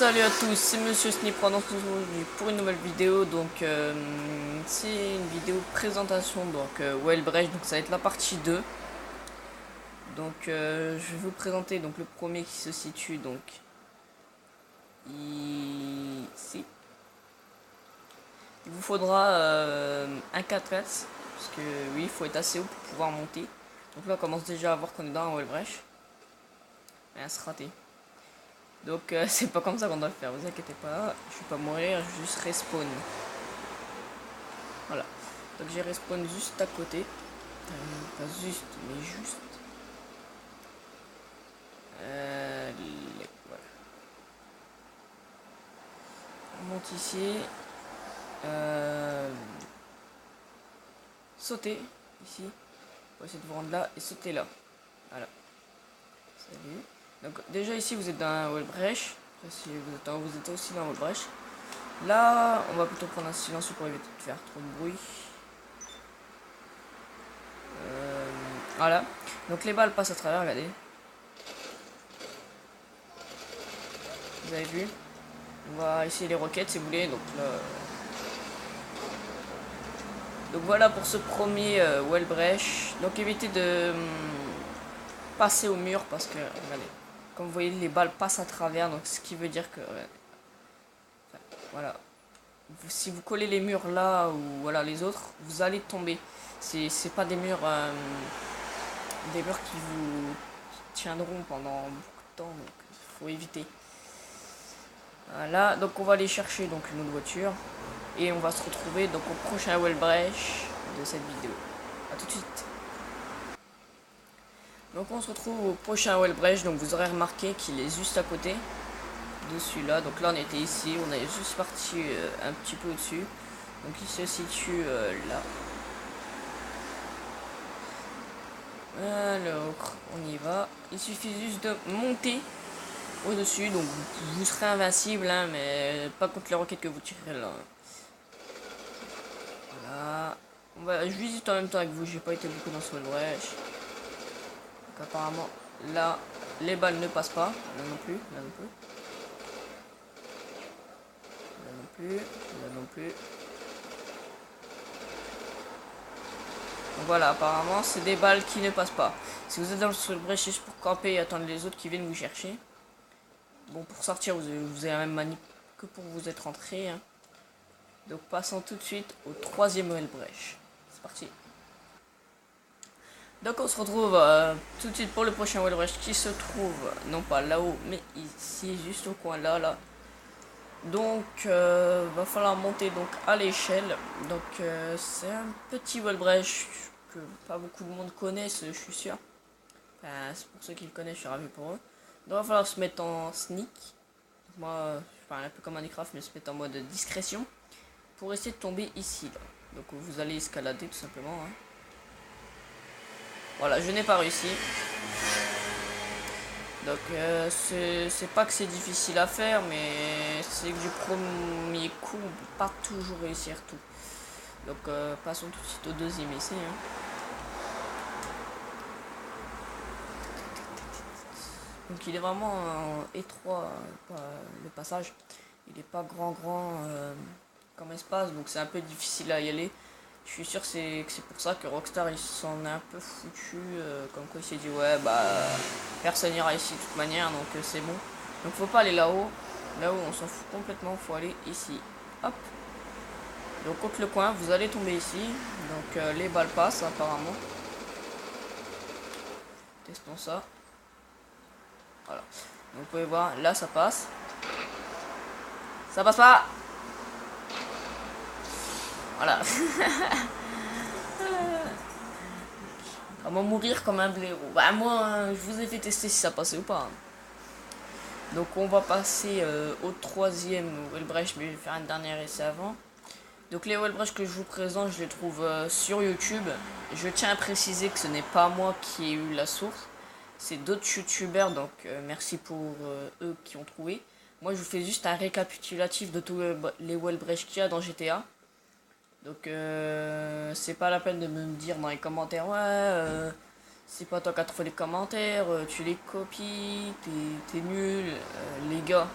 Salut à tous, c'est Monsieur Snip aujourd'hui pour une nouvelle vidéo. Donc c'est une vidéo présentation donc Wellbrecht, donc ça va être la partie 2. Donc je vais vous présenter donc le premier qui se situe donc ici. Il vous faudra un 4x parce que oui, il faut être assez haut pour pouvoir monter. Donc là on commence déjà à voir qu'on est dans un Wellbrecht. Et un se raté. Donc c'est pas comme ça qu'on doit le faire, vous inquiétez pas, je vais pas mourir, je vais juste respawn. Voilà. Donc j'ai respawn juste à côté. Pas juste, mais juste. Voilà. On monte ici. Sauter ici. Pour essayer de vous rendre là et sauter là. Voilà. Salut. Donc déjà ici vous êtes dans un Wellbrecht. Si vous êtes, vous êtes aussi dans un Wellbrecht. Là, on va plutôt prendre un silencieux pour éviter de faire trop de bruit. Voilà. Donc les balles passent à travers, regardez. Vous avez vu? On va essayer les roquettes si vous voulez. Donc voilà pour ce premier Wellbrecht. Donc évitez de passer au mur parce que, regardez, comme vous voyez, les balles passent à travers. Donc ce qui veut dire que, voilà. Si vous collez les murs là ou voilà les autres, vous allez tomber. C'est pas des murs qui vous tiendront pendant beaucoup de temps, donc il faut éviter. Voilà, donc on va aller chercher donc une autre voiture et on va se retrouver donc au prochain Wellbrecht de cette vidéo. A tout de suite. Donc on se retrouve au prochain Wellbrecht, donc vous aurez remarqué qu'il est juste à côté de celui-là. Donc là on était ici, on est juste parti un petit peu au-dessus. Donc il se situe là. Alors, on y va. Il suffit juste de monter au-dessus, donc vous serez invincible, hein, mais pas contre les roquettes que vous tirerez là. Voilà. Je visite en même temps avec vous, j'ai pas été beaucoup dans ce Wellbrecht. Donc apparemment, là, les balles ne passent pas. Là non plus, là non plus. Là non plus, là non plus. Donc voilà, apparemment, c'est des balles qui ne passent pas. Si vous êtes dans le Wellbrecht, c'est juste pour camper et attendre les autres qui viennent vous chercher. Bon, pour sortir, vous avez la même manip que pour vous être rentré. Hein. Donc passons tout de suite au troisième Wellbrecht. C'est parti. Donc on se retrouve tout de suite pour le prochain Wellbrecht qui se trouve, non pas là-haut, mais ici, juste au coin là. Donc va falloir monter donc à l'échelle. Donc c'est un petit Wellbrecht que pas beaucoup de monde connaissent, je suis sûr. Enfin, c'est pour ceux qui le connaissent, je suis ravi pour eux. Donc il va falloir se mettre en sneak. Moi, je parle un peu comme Minecraft, mais se mettre en mode discrétion. Pour essayer de tomber ici. Là. Donc vous allez escalader tout simplement. Hein. Voilà, je n'ai pas réussi. Donc c'est pas que c'est difficile à faire, mais c'est que du premier coup, on peut pas toujours réussir tout. Donc passons tout de suite au deuxième essai. Hein. Donc il est vraiment étroit le passage. Il n'est pas grand comme espace, donc c'est un peu difficile à y aller. Je suis sûr que c'est pour ça que Rockstar il s'en est un peu foutu, comme quoi il s'est dit ouais bah personne n'ira ici de toute manière, donc c'est bon. Donc faut pas aller là-haut, là-haut on s'en fout complètement, faut aller ici. Hop. Donc contre le coin, vous allez tomber ici, donc les balles passent apparemment. Testons ça. Voilà. Donc vous pouvez voir, là ça passe. Ça passe pas. Voilà. Comment mourir comme un blaireau. Bah moi, je vous ai fait tester si ça passait ou pas. Donc on va passer au troisième Wellbrecht, mais je vais faire un dernier essai avant. Donc les Wellbrecht que je vous présente, je les trouve sur YouTube. Je tiens à préciser que ce n'est pas moi qui ai eu la source. C'est d'autres youtubeurs, donc merci pour eux qui ont trouvé. Moi je vous fais juste un récapitulatif de tous les Wellbrecht qu'il y a dans GTA. Donc c'est pas la peine de me dire dans les commentaires ouais c'est pas toi qui as trouvé les commentaires, tu les copies, t'es nul, les gars.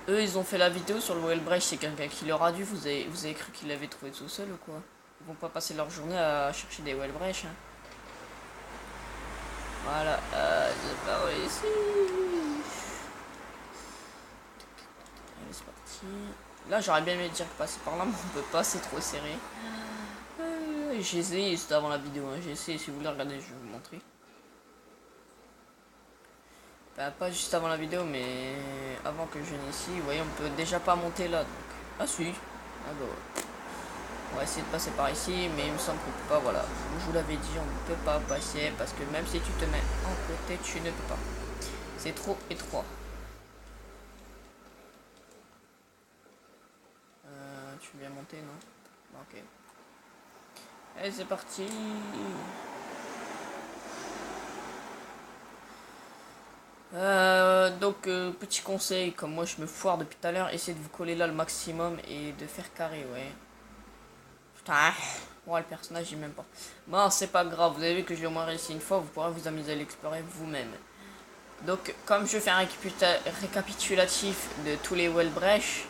eux, ils ont fait la vidéo sur le Wellbrecht, c'est quelqu'un qui leur a dû. Vous avez cru qu'ils l'avaient trouvé tout seul ou quoi? Ils vont pas passer leur journée à chercher des Wellbrecht. Hein. Voilà, j'ai pas réussi. Allez, c'est parti. Là, j'aurais bien aimé dire passer par là, mais on peut pas, c'est trop serré. J'ai essayé, c'était avant la vidéo. Hein. J'ai essayé, si vous voulez regarder, je vais vous montrer. Bah, pas juste avant la vidéo, mais avant que je vienne ici. Vous voyez, on peut déjà pas monter là. Donc. Ah, si. Ah, bah ouais. On va essayer de passer par ici, mais il me semble qu'on peut pas, voilà. Je vous l'avais dit, on ne peut pas passer, parce que même si tu te mets en côté, tu ne peux pas. C'est trop étroit. Tu viens monter, non? Bon, ok. Allez, c'est parti. Petit conseil, comme moi je me foire depuis tout à l'heure, essayez de vous coller là le maximum et de faire carré, ouais. Putain, ouais, le personnage, j'y même pas. Bon, c'est pas grave, vous avez vu que j'ai au moins réussi une fois, vous pourrez vous amuser à l'explorer vous-même. Donc, comme je fais un récapitulatif de tous les Wellbrecht,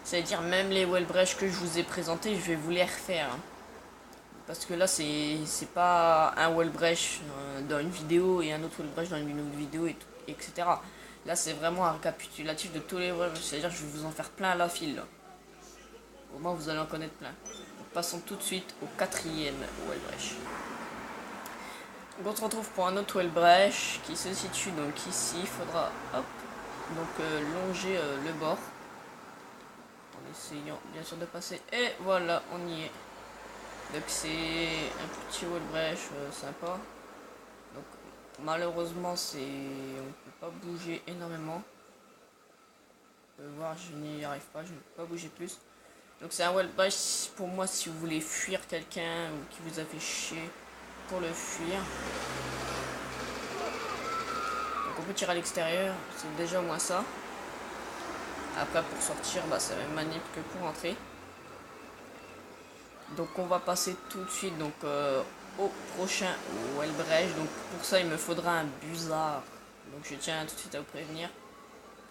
c'est-à-dire même les Wellbrecht que je vous ai présentés, je vais vous les refaire. Hein. Parce que là, c'est pas un Wellbrecht dans une vidéo et un autre Wellbrecht dans une autre vidéo, etc. Là, c'est vraiment un récapitulatif de tous les Wellbrecht, c'est-à-dire que je vais vous en faire plein à la file. Là. Au moins, vous allez en connaître plein. Donc, passons tout de suite au 4e Wellbrecht. Donc, on se retrouve pour un autre Wellbrecht qui se situe donc ici. Il faudra hop, donc longer le bord en essayant bien sûr de passer. Et voilà, on y est. Donc c'est un petit Wellbrecht sympa. Donc malheureusement on peut pas bouger énormément. Vous pouvez voir, je n'y arrive pas, je ne peux pas bouger plus. Donc c'est un Wellbrecht pour moi si vous voulez fuir quelqu'un ou qui vous a fait chier pour le fuir. Donc on peut tirer à l'extérieur, c'est déjà moins ça. Après pour sortir, bah, c'est la même manip que pour entrer. Donc on va passer tout de suite donc, au prochain Wellbrecht. Donc pour ça il me faudra un buzzard. Donc je tiens tout de suite à vous prévenir.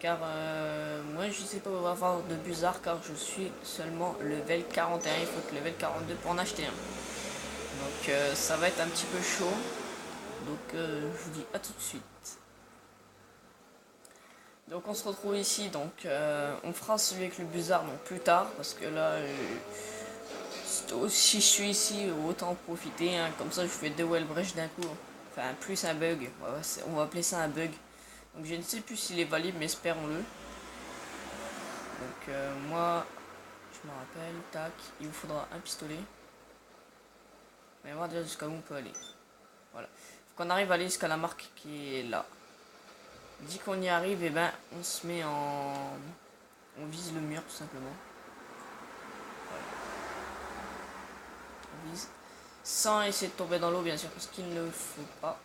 Car moi je sais pas avoir de buzzard car je suis seulement level 41. Il faut que level 42 pour en acheter un. Donc ça va être un petit peu chaud. Donc je vous dis à tout de suite. Donc on se retrouve ici. Donc on fera celui avec le buzzard donc plus tard. Parce que là... si je suis ici, autant en profiter, hein. Comme ça je fais 2 Wellbrecht d'un coup. Enfin, plus un bug, ouais, on va appeler ça un bug. Donc je ne sais plus s'il est valide, mais espérons-le. Donc moi, je me rappelle, tac, il vous faudra un pistolet. On va voir déjà jusqu'à où on peut aller. Voilà. Faut qu'on arrive à aller jusqu'à la marque qui est là. Dès qu'on y arrive, et ben on se met en... On vise le mur tout simplement. Sans essayer de tomber dans l'eau bien sûr parce qu'il ne faut pas.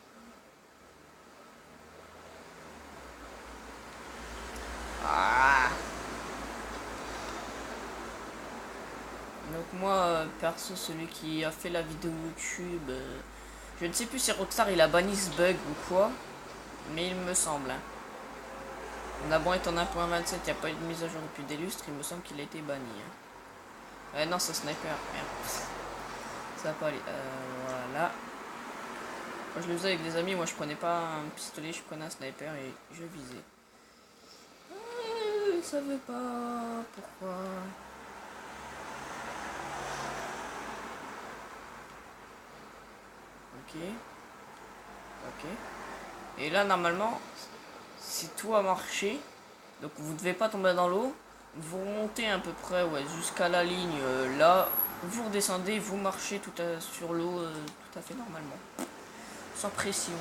Ah. Donc moi perso celui qui a fait la vidéo YouTube, je ne sais plus si Rockstar il a banni ce bug ou quoi, mais il me semble. Hein. On a bon être en 1.27, il n'y a pas eu de mise à jour depuis des lustres, il me semble qu'il a été banni. Hein. Non c'est sniper, merde. Ça va pas aller. Voilà. Moi je le faisais avec des amis, moi je prenais pas un pistolet, je prenais un sniper et je visais. Ça veut pas. Pourquoi? Ok. Ok. Et là normalement, si tout a marché, donc vous devez pas tomber dans l'eau. Vous remontez à peu près ouais, jusqu'à la ligne là, vous redescendez, vous marchez sur l'eau tout à fait normalement. Sans pression.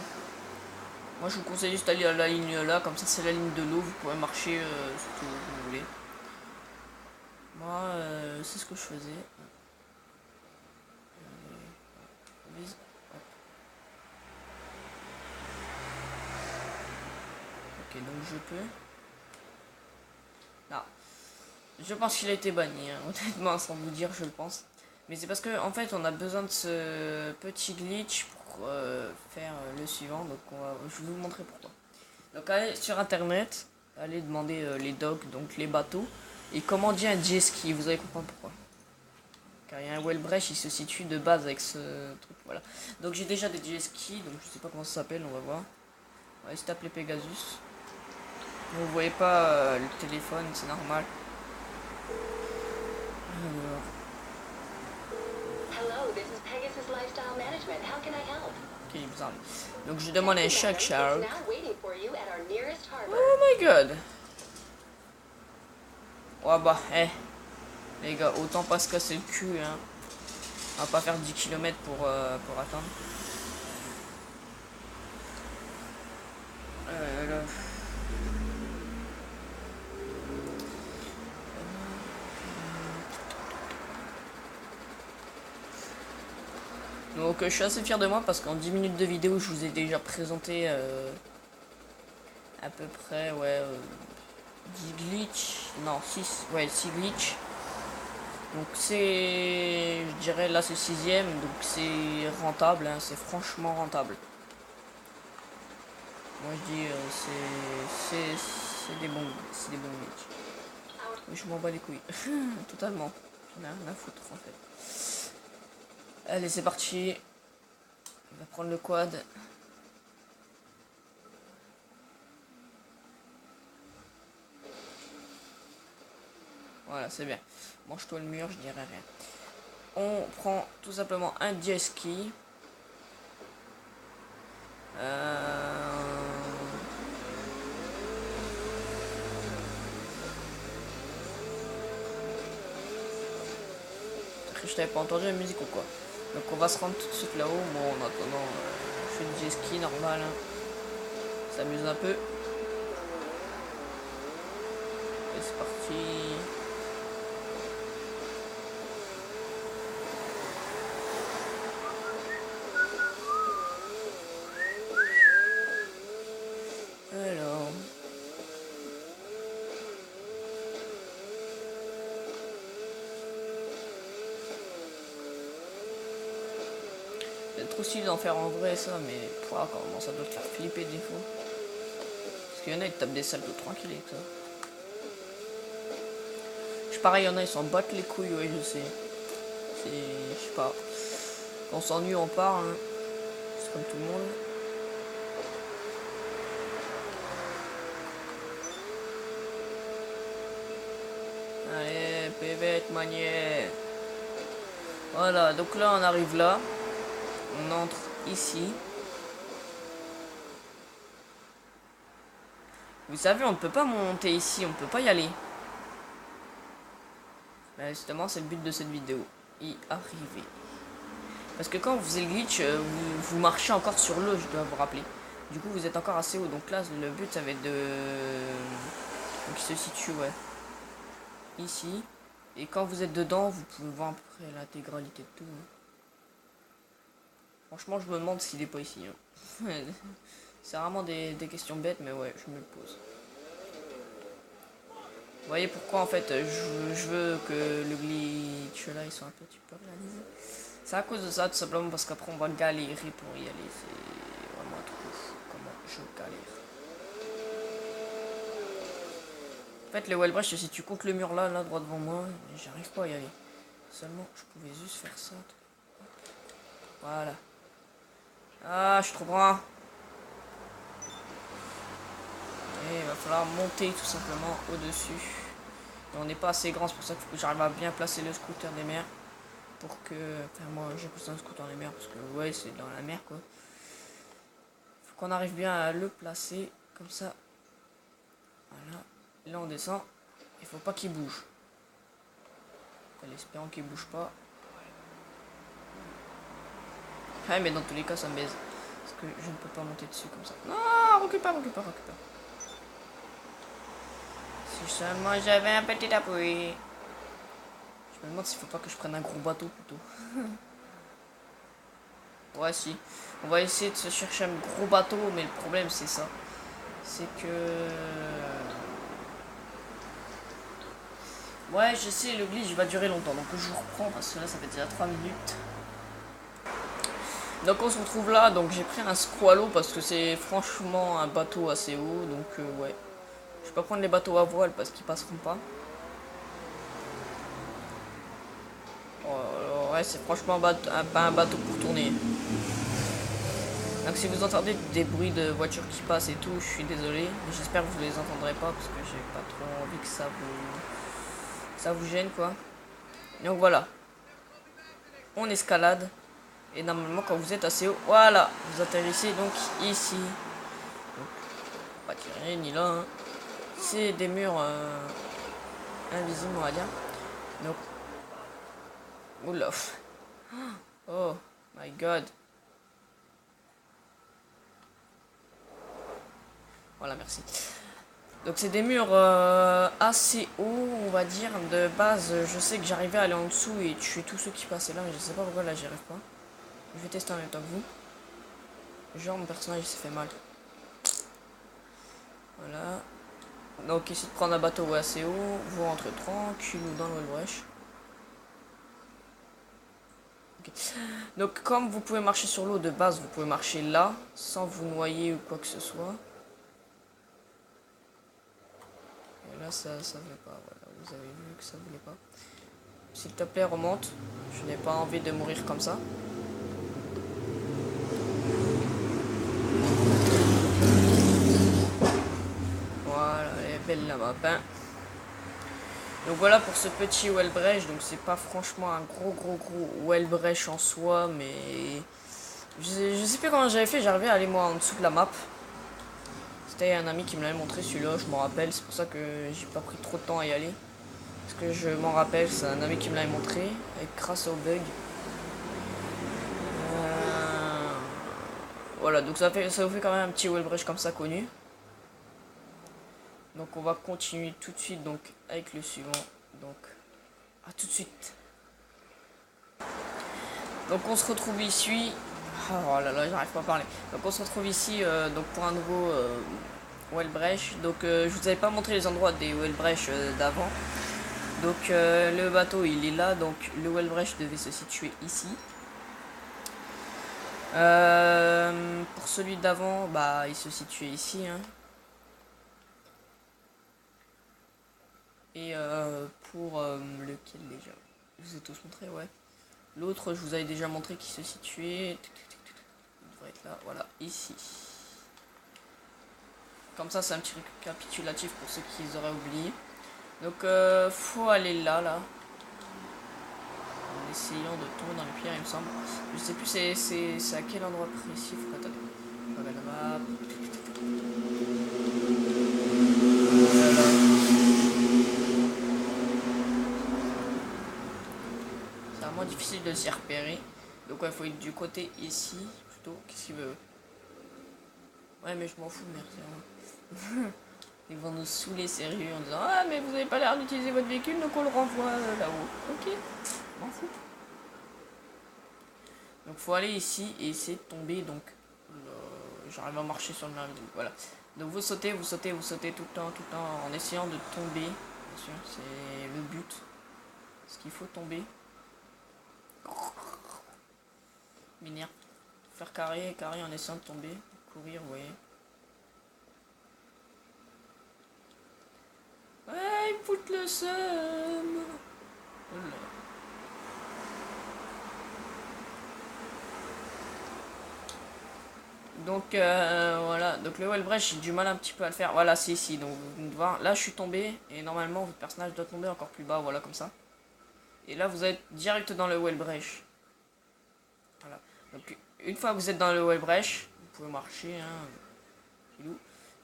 Moi je vous conseille juste d'aller à la ligne là, comme ça c'est la ligne de l'eau, vous pourrez marcher sur tout où vous voulez. Moi c'est ce que je faisais. Ok donc je peux. Non. Je pense qu'il a été banni, hein, honnêtement, sans vous dire, je le pense. Mais c'est parce que en fait, on a besoin de ce petit glitch pour faire le suivant. Donc, je vais vous montrer pourquoi. Donc, allez sur internet. aller demander les docks, donc les bateaux. Et comment dit un jet ski, vous allez comprendre pourquoi. Car il y a un Wellbrecht, il se situe de base avec ce truc, voilà. Donc j'ai déjà des jet skis, donc je sais pas comment ça s'appelle, on va voir. On va essayer d'appeler Pegasus. Vous voyez pas le téléphone, c'est normal. Alors. Hello, this is Pegasus Lifestyle Management. How can I help? Ok, bizarre. Donc je demande un Shark Shark. Now waiting for you at our nearest harbor. Oh my god. Ouais bah, les gars, autant pas se casser le cul, hein. On va pas faire 10 km pour attendre. Là. Donc je suis assez fier de moi parce qu'en 10 minutes de vidéo je vous ai déjà présenté à peu près 10 glitch, non 6, ouais 6 glitch. Donc c'est, je dirais là c'est 6ème, donc c'est rentable, hein, c'est franchement rentable. Moi je dis c'est des bons glitch. Mais je m'en bats les couilles, totalement, j'en ai rien à foutre en fait. Allez c'est parti, on va prendre le quad. Voilà, c'est bien. Mange-toi le mur, je dirais rien. On prend tout simplement un jet ski. Je t'avais pas entendu la musique ou quoi. Donc on va se rendre tout de suite là-haut. Bon, en attendant, je fais du jet ski normal. Hein. S'amuse un peu. Et c'est parti. Alors. C'est trop stylé d'en faire en vrai ça, mais comment ça doit te faire flipper des fois. Parce qu'il y en a ils tapent des saltos tranquilles avec ça. Pareil, il y en a ils s'en battent les couilles, ouais je sais. C'est. Je sais pas. Quand on s'ennuie on part, hein. C'est comme tout le monde. Allez, bébête manière. Voilà, donc là on arrive là. On entre ici. Vous savez, on ne peut pas monter ici, on peut pas y aller. Là, justement, c'est le but de cette vidéo. Y arriver. Parce que quand vous faisiez le glitch, vous marchez encore sur l'eau, je dois vous rappeler. Du coup, vous êtes encore assez haut. Donc là, le but, ça va être de... Donc il se situe, ouais. Ici. Et quand vous êtes dedans, vous pouvez voir à peu près l'intégralité de tout. Hein. Franchement, je me demande s'il est pas ici. Hein. C'est vraiment des questions bêtes, mais ouais, je me le pose. Vous voyez pourquoi, en fait, je veux que le glitch là, il soit un petit peu réalisé. C'est à cause de ça, tout simplement, parce qu'après, on va galérer pour y aller. C'est vraiment un truc fou, comment je galère. En fait, le Wellbrecht se situe contre le mur là, droit devant moi, et j'arrive pas à y aller. Seulement, je pouvais juste faire ça. Voilà. Ah, je suis trop grand. Et il va falloir monter tout simplement au-dessus. On n'est pas assez grand, c'est pour ça qu'il faut que j'arrive à bien placer le scooter des mers. Pour que... Enfin, moi, j'ai poussé un scooter des mers, parce que, ouais, c'est dans la mer, quoi. Faut qu'on arrive bien à le placer, comme ça. Voilà. Et là, on descend. Il faut pas qu'il bouge. En espérant qu'il bouge pas. Ouais, mais dans tous les cas, ça me baise. Parce que je ne peux pas monter dessus comme ça. Non, recule pas. Si seulement j'avais un petit appui. Je me demande s'il faut pas que je prenne un gros bateau plutôt. Ouais, si. On va essayer de se chercher un gros bateau, mais le problème c'est ça. C'est que... Ouais, je sais, le glitch va durer longtemps, donc je vous reprends parce que là ça fait déjà 3 minutes. Donc on se retrouve là, donc j'ai pris un squalo parce que c'est franchement un bateau assez haut, donc ouais. Je vais pas prendre les bateaux à voile parce qu'ils passeront pas. Oh, ouais, c'est franchement pas un bateau pour tourner. Donc si vous entendez des bruits de voitures qui passent et tout, je suis désolé. Mais j'espère que vous les entendrez pas parce que j'ai pas trop envie que ça vous gêne quoi. Donc voilà. On escalade. Et normalement quand vous êtes assez haut, voilà, vous atterrissez donc ici. Donc, pas tirer ni là. Hein. C'est des murs invisibles on va dire. Donc. Oula. Oh my god. Voilà, merci. Donc c'est des murs assez hauts, on va dire. De base, je sais que j'arrivais à aller en dessous et tuer tous ceux qui passaient là, mais je sais pas pourquoi là j'y arrive pas. Je vais tester en même temps que vous. Genre mon personnage s'est fait mal. Voilà. Donc ici de prendre un bateau assez haut, vous rentrez tranquille ou dans le brèche. Okay. Donc comme vous pouvez marcher sur l'eau de base, vous pouvez marcher là, sans vous noyer ou quoi que ce soit. Et là ça veut pas, voilà, vous avez vu que ça voulait pas. S'il te plaît remonte, je n'ai pas envie de mourir comme ça. Voilà, elle est belle la map. Hein. Donc voilà pour ce petit Wellbrecht. Donc c'est pas franchement un gros Wellbrecht en soi, mais je sais plus comment j'avais fait. J'arrivais à aller moi en dessous de la map. C'était un ami qui me l'avait montré celui-là, je m'en rappelle. C'est pour ça que j'ai pas pris trop de temps à y aller. Parce que je m'en rappelle, c'est un ami qui me l'avait montré, avec grâce au bug. Voilà, donc ça vous fait quand même un petit Wellbrecht comme ça connu. Donc on va continuer tout de suite donc avec le suivant. Donc à tout de suite. Donc on se retrouve ici. Oh là là, j'arrive pas à parler. Donc on se retrouve ici donc pour un nouveau Wellbrecht. Donc je vous avais pas montré les endroits des Wellbrecht d'avant. Donc le bateau il est là. Donc le Wellbrecht devait se situer ici. Pour celui d'avant, bah il se situait ici. Hein. Et pour lequel déjà? Je vous ai tous montré, ouais. L'autre, je vous avais déjà montré qui se situait. Il devrait être là, voilà, ici. Comme ça, c'est un petit récapitulatif pour ceux qui auraient oublié. Donc, faut aller là. En essayant de tomber dans les pierres, il me semble. Je sais plus c'est à quel endroit précis. Faut attendre. Je regarde la map. C'est vraiment difficile de s'y repérer. Donc, il faut être du côté ici. Plutôt, qu'est-ce qu'il veut? Ouais, mais je m'en fous, merci. Ils vont nous saouler sérieux en disant ah, mais vous avez pas l'air d'utiliser votre véhicule, donc on le renvoie là-haut. Ok, je m'en fous. Donc, faut aller ici et essayer de tomber. Donc, j'arrive à marcher sur le même. Voilà. Donc, vous sautez tout le temps, en essayant de tomber. Bien sûr, c'est le but. Parce qu'il faut tomber. M'énerve. Faire carré en essayant de tomber. Courir, vous voyez. Ouais, ils me foutent le seum. Donc voilà, donc le Wellbrecht j'ai du mal un petit peu à le faire. Voilà, c'est ici. Donc vous venez de voir, là je suis tombé et normalement votre personnage doit tomber encore plus bas, voilà comme ça. Et là vous êtes direct dans le Wellbrecht. Voilà. Donc une fois que vous êtes dans le Wellbrecht, vous pouvez marcher. Hein.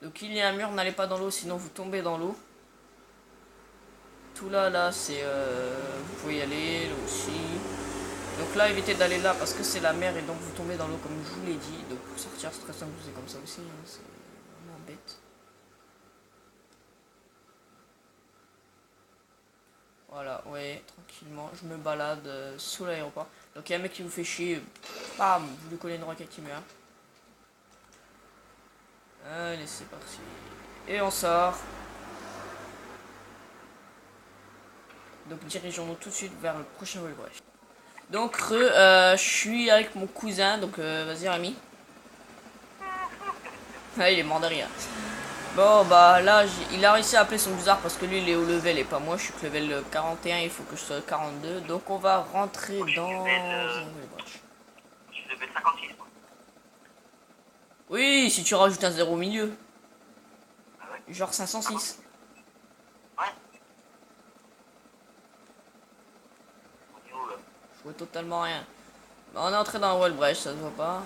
Donc il y a un mur, n'allez pas dans l'eau, sinon vous tombez dans l'eau. Tout là c'est vous pouvez y aller, là aussi. Donc là évitez d'aller là parce que c'est la mer et donc vous tombez dans l'eau comme je vous l'ai dit. Donc pour sortir c'est très simple, c'est comme ça aussi, hein. C'est vraiment bête. Voilà, ouais, tranquillement, je me balade sous l'aéroport. Donc il y a un mec qui vous fait chier, bam, vous lui collez une roquette qui meurt. Allez c'est parti. Et on sort. Donc dirigeons-nous tout de suite vers le prochain Wellbrecht. Donc je suis avec mon cousin, donc vas-y Rémi. Ah il est mort de rire. Bon bah là il a réussi à appeler son bizarre parce que lui il est au level et pas moi, je suis que level 41, il faut que je sois 42. Donc on va rentrer Moi, je suis dans level, un Wellbrush. je suis level 56, moi. Oui, si tu rajoutes un 0 au milieu. Ah ouais? Genre 506. Ouais. On est où, là? Je vois totalement rien. Bah, on est entré dans un Wellbrush, ça se voit pas.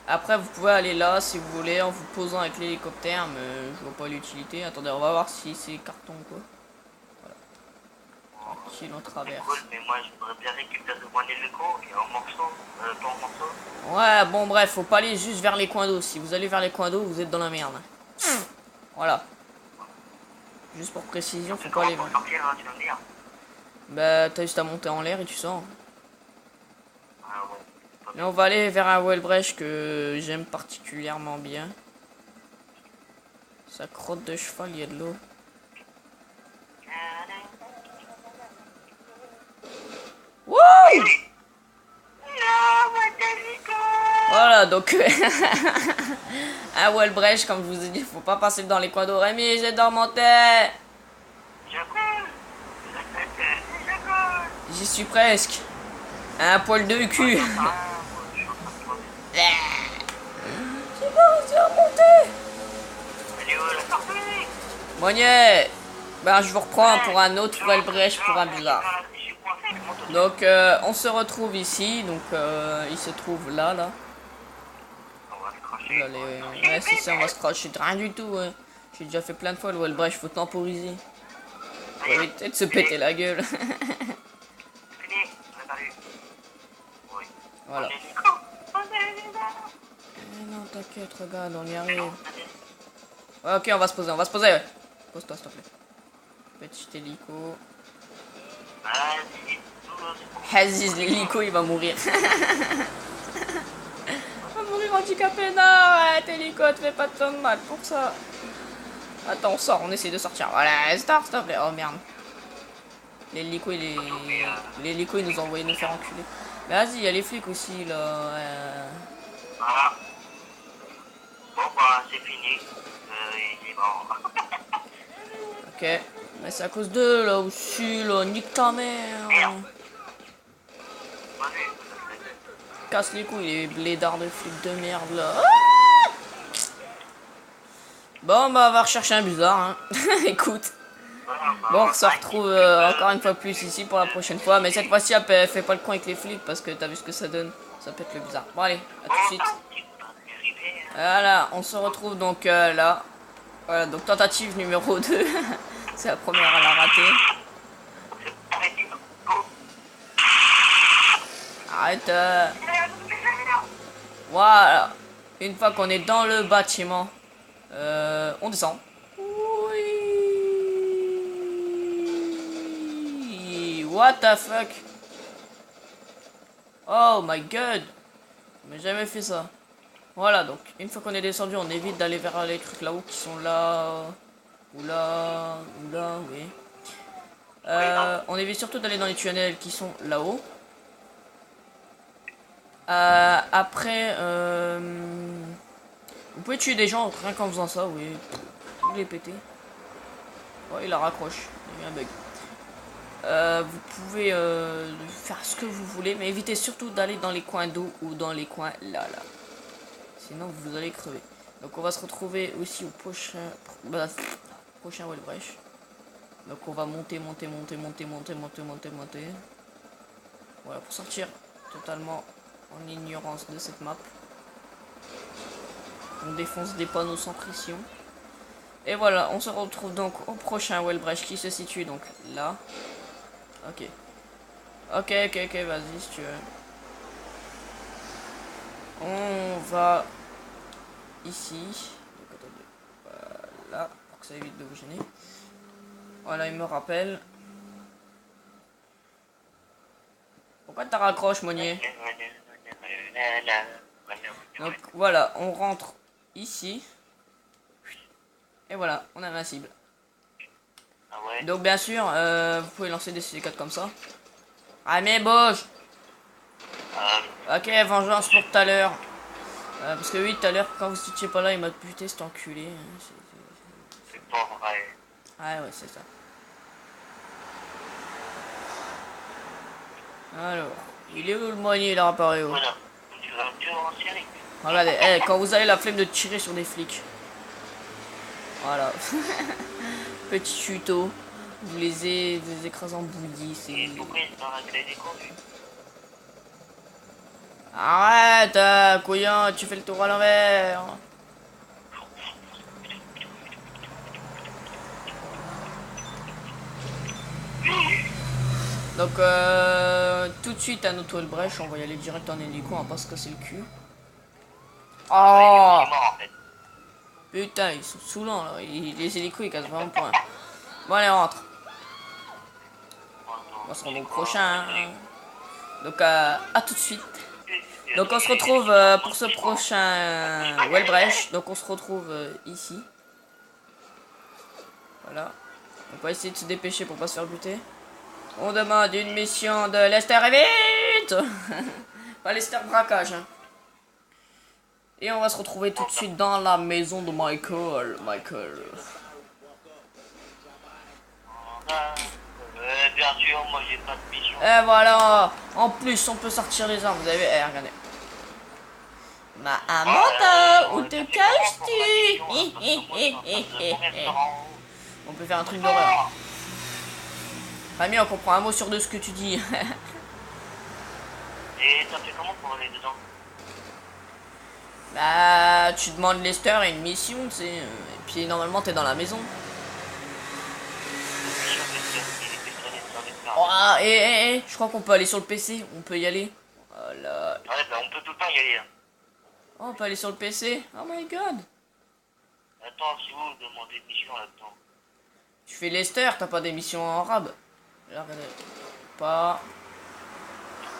Après vous pouvez aller là si vous voulez en vous posant avec l'hélicoptère, mais je vois pas l'utilité. Attendez, on va voir si c'est carton ou quoi. Tranquille, on C'est traverse. cool, mais moi, je voudrais bien récupérer mon hélico et en morceaux, pas en morceaux. Ouais, bon bref, faut pas aller juste vers les coins d'eau. Si vous allez vers les coins d'eau, vous êtes dans la merde. Voilà. Juste pour précision, faut pas aller vers. Sortir, hein, tu vas me dire. Bah, t'as juste à monter en l'air et tu sors. Ah ouais. Mais on va aller vers un Wellbrecht que j'aime particulièrement bien. Sa crotte de cheval, il y a de l'eau. Wouh! Voilà, donc un Wellbrecht, comme je vous ai dit, faut pas passer dans les coins d'eau. Rémi, j'ai dans mon tête. Je coule. Je coule. J'y suis presque. Un poil de cul. Ah, moi, je suis en train de crever. J'ai pas réussi à remonter. Elle est où, la sortie? Moignet. Ben, je vous reprends pour un autre Wellbrecht pour un bizarre. Je suis coincé, je monte au-dessus. Donc, on se retrouve ici. Donc, il se trouve là. On va se cracher. Là, ouais, c'est ça, on va se cracher de rien du tout. Ouais. J'ai déjà fait plein de fois le Wellbrecht, faut temporiser. Faut éviter de se péter la gueule. Fini. On a perdu. Oui. Voilà. On est hélico. On est hélico. Non, t'inquiète, regarde, on y arrive. Ouais, ok, on va se poser, ouais. Pose-toi, s'il te plaît. Petit hélico. Vas-y. Aziz, l'hélico, il va mourir. Il va mourir handicapé. Non, arrête, hélico, te fais pas de mal pour ça. Attends, on sort, on essaie de sortir. Voilà, start, s'il te plaît. Oh merde. L'hélico, l'hélico, il nous a envoyé nous faire enculer. Mais vas-y, il y a les flics aussi, là. Voilà. Bon, bah, c'est fini. Il est mort. Ok. Mais c'est à cause d'eux, là, aussi, là. Nique ta mère. Merde. Vas-y. Casse les couilles, les blédards de flics de merde, là. Ah bon, bah, on va rechercher un bizarre, hein. Écoute. Bon, on se retrouve encore une fois plus ici pour la prochaine fois. Mais cette fois-ci, fais pas le con avec les flics parce que t'as vu ce que ça donne. Ça peut être le bizarre. Bon, allez, à tout de suite. Voilà, on se retrouve donc là. Voilà, donc tentative numéro 2. C'est la première à la rater. Arrête. Voilà. Une fois qu'on est dans le bâtiment, on descend. Oui. What the fuck? Oh my god. Mais jamais fait ça. Voilà, donc une fois qu'on est descendu, on évite d'aller vers les trucs là-haut qui sont là. Ou là. Ou là, oui. On évite surtout d'aller dans les tunnels qui sont là-haut. Après, vous pouvez tuer des gens rien qu'en faisant ça, oui. Il est pété. Oh, il la raccroche. Il y a eu un bug. Vous pouvez faire ce que vous voulez, mais évitez surtout d'aller dans les coins d'eau ou dans les coins là. Sinon, vous allez crever. Donc, on va se retrouver aussi au prochain Wellbrecht. Donc, on va monter. Voilà, pour sortir totalement en ignorance de cette map. On défonce des panneaux sans pression. Et voilà, on se retrouve donc au prochain Wellbrecht qui se situe donc là. Ok, vas-y si tu veux. On va ici. Donc, attendez. Voilà, pour que ça évite de vous gêner. Voilà, il me rappelle. Pourquoi t'as raccroché, Monnier? Donc voilà, on rentre ici. Et voilà, on est invincible. Ah ouais. Donc bien sûr, vous pouvez lancer des C4 comme ça. Ah mais bouge. Ok, vengeance pour tout à l'heure. Parce que oui, tout à l'heure, quand vous étiez pas là, il m'a buté cet enculé. pas vrai. Ah ouais, c'est ça. Alors, il est où le moignet? Il a apparu où? Voilà. Tu vas un tueur en série. Regardez, eh, quand vous avez la flemme de tirer sur des flics. Voilà. Petit tuto. Vous les écrasez en bouillie. Et pourquoi il est dans la clé des conduits? Arrête, couillon, tu fais le tour à l'envers. Donc, tout de suite à notre brèche, on va y aller direct en hélico, on va pas se casser le cul. Il Oh, est mort en fait. putain, ils sont saoulants là. Les hélicos ils cassent vraiment point. Bon, allez, rentre. On va se rendre au prochain. Hein. Donc, à tout de suite. Donc, on se retrouve pour ce prochain Wellbrecht. Donc, on se retrouve ici. Voilà. On va essayer de se dépêcher pour pas se faire buter. On demande une mission de Lester et vite. Pas Lester braquage. Hein. Et on va se retrouver tout de suite dans la maison de Michael. Bien sûr, moi j'ai pas de mission. Et voilà. En plus, on peut sortir les armes. Vous avez vu? Eh, regardez. Ma Amanda, où te caches-tu? On peut faire un truc d'horreur. Famille, on comprend un mot sur deux ce que tu dis. Et ça fait comment pour aller dedans? Bah, tu demandes Lester et une mission, tu sais. Et puis normalement, t'es dans la maison. Oh, je crois qu'on peut aller sur le PC. On peut y aller. Voilà. Ouais, bah on peut tout le temps y aller. Hein. Oh, on peut aller sur le PC. Oh my god. Attends, si vous demandez une mission là-dedans. Tu fais Lester, t'as pas d'émission en arabe. Là, regardez. Pas.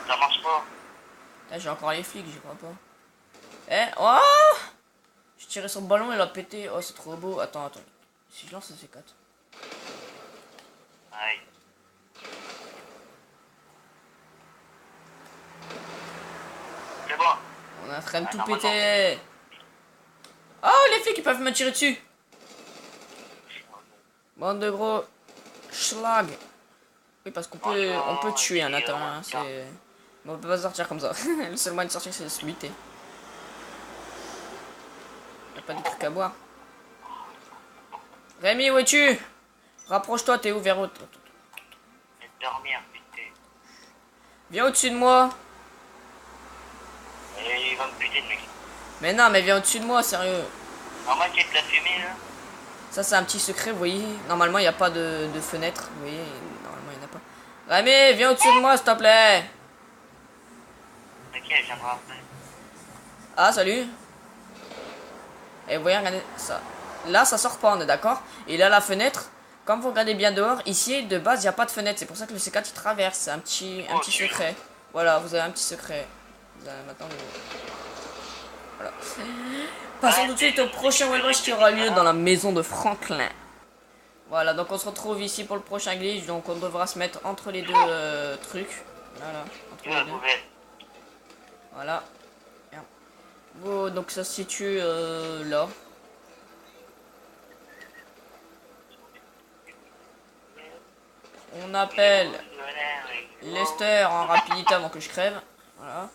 Ça marche pas. Là, j'ai encore les flics, j'y crois pas. Eh, oh! Je tirais sur le ballon et il a pété. Oh, c'est trop beau. Attends. Si je lance, c'est 4. Aïe. C'est bon. On est en train de tout non, péter. Oh, les flics, ils peuvent me tirer dessus. Bande de gros schlag. Oui, parce qu'on peut tuer un intérieur. Hein, c'est... Mais on peut pas sortir comme ça. Le seul moyen de sortir, c'est de se lutter. Y'a pas de trucs à boire. Rémi, où es-tu? Rapproche-toi, t'es où? Vers où? Je vais dormir, putain. Viens au-dessus de moi. Et il va me buter le mec. Mais non, mais viens au-dessus de moi, sérieux. Normal qu'il y ait de la fumée là. Ça, c'est un petit secret, vous voyez. Normalement, il n'y a pas de fenêtre. Vous voyez, normalement, il n'y en a pas. Rémi, viens au-dessus de moi, s'il te plaît. Ok, je viendrai après. Ah, salut. Et vous voyez, regardez ça. Là, ça sort pas, on est d'accord. Et là, la fenêtre, comme vous regardez bien dehors, ici, de base, il n'y a pas de fenêtre. C'est pour ça que le C4, il traverse. C'est un petit secret. Voilà, vous avez un petit secret. Vous avez maintenant... Voilà. Passons tout de suite au prochain Wellbrecht qui aura lieu dans la maison de Franklin. Voilà, donc on se retrouve ici pour le prochain glitch. Donc on devra se mettre entre les deux trucs. Voilà, entre les deux. Voilà. Bon, donc ça se situe là. On appelle Lester en rapidité avant que je crève. Voilà.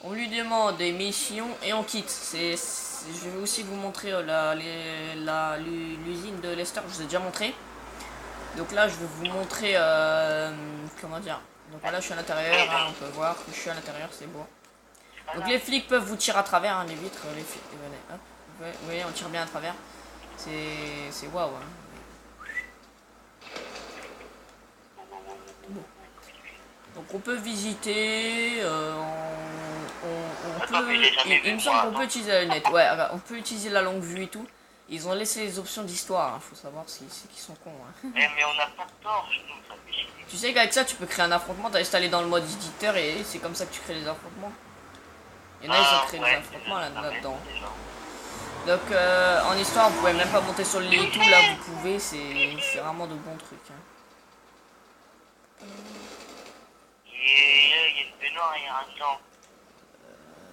On lui demande des missions et on quitte. Je vais aussi vous montrer l'usine de Lester, je vous ai déjà montré. Donc là, je vais vous montrer, comment dire. Donc voilà, je suis à l'intérieur, hein, on peut voir que je suis à l'intérieur, c'est beau. Donc les flics peuvent vous tirer à travers, hein, les vitres, les flics. Hop. Vous voyez, on tire bien à travers. C'est waouh. Hein. Bon. Donc on peut visiter, il me semble qu'on peut utiliser la lunette. Ouais, on peut utiliser la longue vue et tout. Ils ont laissé les options d'histoire, hein. Faut savoir si c'est qu'ils sont cons. Hein. Mais on n'a pas de torche, nous, ça fait chier. Tu sais qu'avec ça, tu peux créer un affrontement. T'as installé dans le mode éditeur et c'est comme ça que tu crées les affrontements. Il y en a, ils ont créé des affrontements là-dedans. Donc en histoire, vous pouvez même pas monter sur le lit et tout. Là, vous pouvez, c'est vraiment de bons trucs. Hein. Il y a une baignoire et un lampe.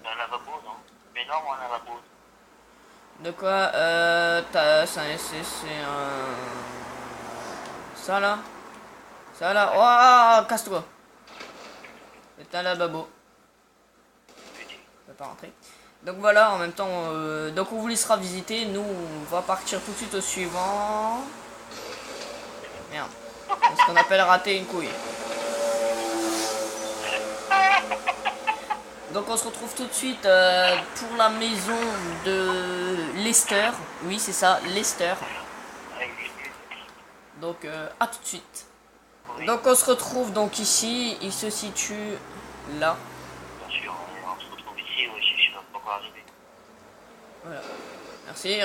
C'est un lavabo, non? Baignoire ou un lavabo? De quoi c'est un... Ça là. Ça là. Oh, casse-toi. C'est un lavabo. On va pas rentrer. Donc voilà, en même temps, donc on vous laissera visiter. Nous, on va partir tout de suite au suivant. Merde. C'est ce qu'on appelle rater une couille. Donc on se retrouve tout de suite pour la maison de Lester. Oui, c'est ça, Lester. Donc à tout de suite. Oui. Donc on se retrouve donc ici. Il se situe là. Bien sûr, on se retrouve ici, oui, je suis même pas encore arrivé. Voilà. Merci.